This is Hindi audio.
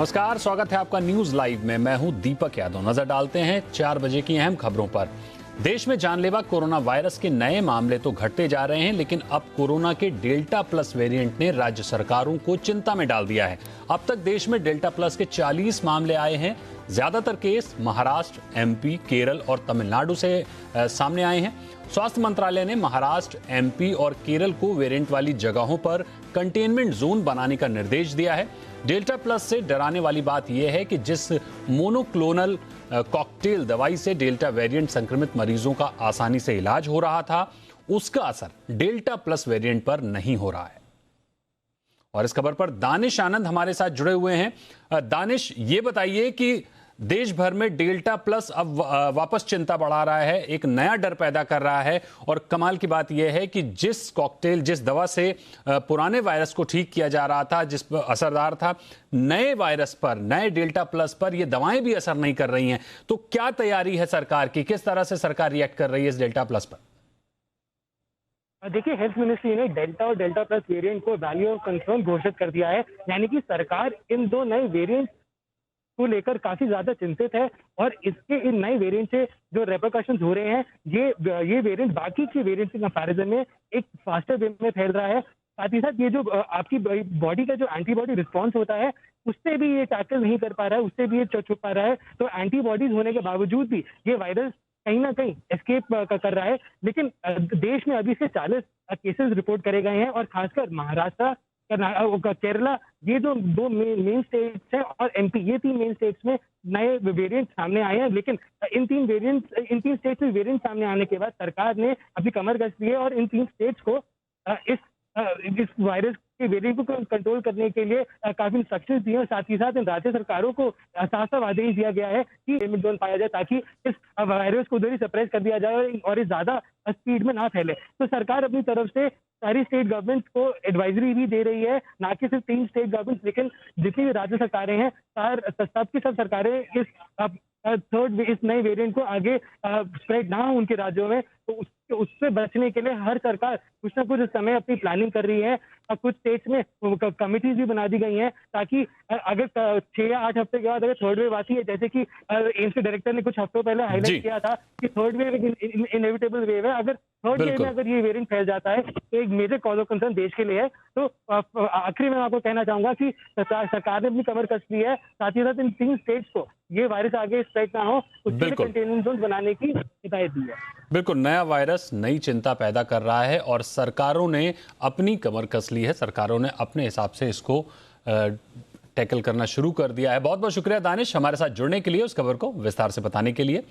नमस्कार, स्वागत है आपका न्यूज लाइव में। मैं हूं दीपक यादव। नजर डालते हैं 4 बजे की अहम खबरों पर। देश में जानलेवा कोरोना वायरस के नए मामले तो घटते जा रहे हैं, लेकिन अब कोरोना के डेल्टा प्लस वेरिएंट ने राज्य सरकारों को चिंता में डाल दिया है। अब तक देश में डेल्टा प्लस के 40 मामले आए हैं। ज्यादातर केस महाराष्ट्र, एमपी, केरल और तमिलनाडु से सामने आए हैं। स्वास्थ्य मंत्रालय ने महाराष्ट्र, एमपी और केरल को वेरिएंट वाली जगहों पर कंटेनमेंट जोन बनाने का निर्देश दिया है। डेल्टा प्लस से डराने वाली बात यह है कि जिस मोनोक्लोनल कॉकटेल दवाई से डेल्टा वेरिएंट संक्रमित मरीजों का आसानी से इलाज हो रहा था, उसका असर डेल्टा प्लस वेरिएंट पर नहीं हो रहा है। और इस खबर पर दानिश आनंद हमारे साथ जुड़े हुए हैं। दानिश, ये बताइए कि देश भर में डेल्टा प्लस अब वापस चिंता बढ़ा रहा है, एक नया डर पैदा कर रहा है। और कमाल की बात यह है कि जिस कॉकटेल, जिस दवा से पुराने वायरस को ठीक किया जा रहा था, जिस पर असरदार था, नए वायरस पर, नए डेल्टा प्लस पर ये दवाएं भी असर नहीं कर रही हैं। तो क्या तैयारी है सरकार की? किस तरह से सरकार रिएक्ट कर रही है इस डेल्टा प्लस पर? देखिए, हेल्थ मिनिस्ट्री ने डेल्टा और डेल्टा प्लस वेरिएंट को वैल्यू ऑफ कंसर्न घोषित कर दिया है। यानी कि सरकार इन दो नए वेरिएंट को लेकर काफी ज्यादा चिंतित है और इसके इन नए वेरिएंट से जो रेपरकशंस हो रहे हैं, ये वेरिएंट बाकी के वेरिएंट के कंपैरिजन में एक फास्टर वे में फैल रहा है। साथ ही साथ ये जो आपकी बॉडी का जो एंटीबॉडी रिस्पॉन्स होता है, उससे भी ये टैकल नहीं कर पा रहा है, उससे भी ये छुप पा रहा है। तो एंटीबॉडीज होने के बावजूद भी ये वायरस कहीं ना कहीं एस्केप कर रहा है। लेकिन देश में अभी से 40 केसेस रिपोर्ट करे गए हैं और खासकर महाराष्ट्र, केरला, ये जो दो मेन स्टेट्स हैं, और एमपी, ये 3 मेन स्टेट्स में नए वेरिएंट सामने आए हैं। लेकिन इन 3 स्टेट्स में वेरिएंट सामने आने के बाद सरकार ने अभी कमर कस दी है और इन 3 स्टेट्स को इस वायरस के वेरिएंट को कंट्रोल करने के लिए काफी इंस्ट्रक्शंस दिए हैं। साथ ही साथ इन राज्य सरकारों को साफ आदेश दिया गया है कि लिमिट जोन पाया जाए, ताकि इस वायरस को उधर ही सप्रेस कर दिया जाए और ये ज्यादा स्पीड में ना फैले। तो सरकार अपनी तरफ से सारी स्टेट गवर्नमेंट को एडवाइजरी भी दे रही है, ना कि सिर्फ 3 स्टेट गवर्नमेंट, लेकिन जितनी भी राज्य सरकारें हैं, सबकी सब सरकारें इस नए वेरिएंट को आगे स्प्रेड ना हो उनके राज्यों में, तो उससे बचने के लिए हर सरकार कुछ ना कुछ इस समय अपनी प्लानिंग कर रही है। कुछ स्टेट्स में कमिटीज भी बना दी गई हैं, ताकि अगर 6 या 8 हफ्ते के बाद अगर थर्ड वेव आती है, जैसे कि एम्स के डायरेक्टर ने कुछ हफ्तों पहले हाईलाइट किया था कि थर्ड वेव इनएविटेबल वेव है। अगर थर्ड वेव में अगर ये वेरिएंट फैल जाता है तो एक मेजर कॉज ऑफ कंसर्न देश के लिए है। तो आखिरी में आपको कहना चाहूंगा कि सरकार ने अपनी कमर कस ली है। साथ ही साथ इन 3 स्टेट्स को ये वायरस आगे स्प्रेड ना हो, उसके लिए कंटेनमेंट जोन बनाने की हिदायत दी है। बिल्कुल, नया वायरस नई चिंता पैदा कर रहा है और सरकारों ने अपनी कमर कस ली है। सरकारों ने अपने हिसाब से इसको टैकल करना शुरू कर दिया है। बहुत बहुत शुक्रिया दानिश, हमारे साथ जुड़ने के लिए, उस खबर को विस्तार से बताने के लिए।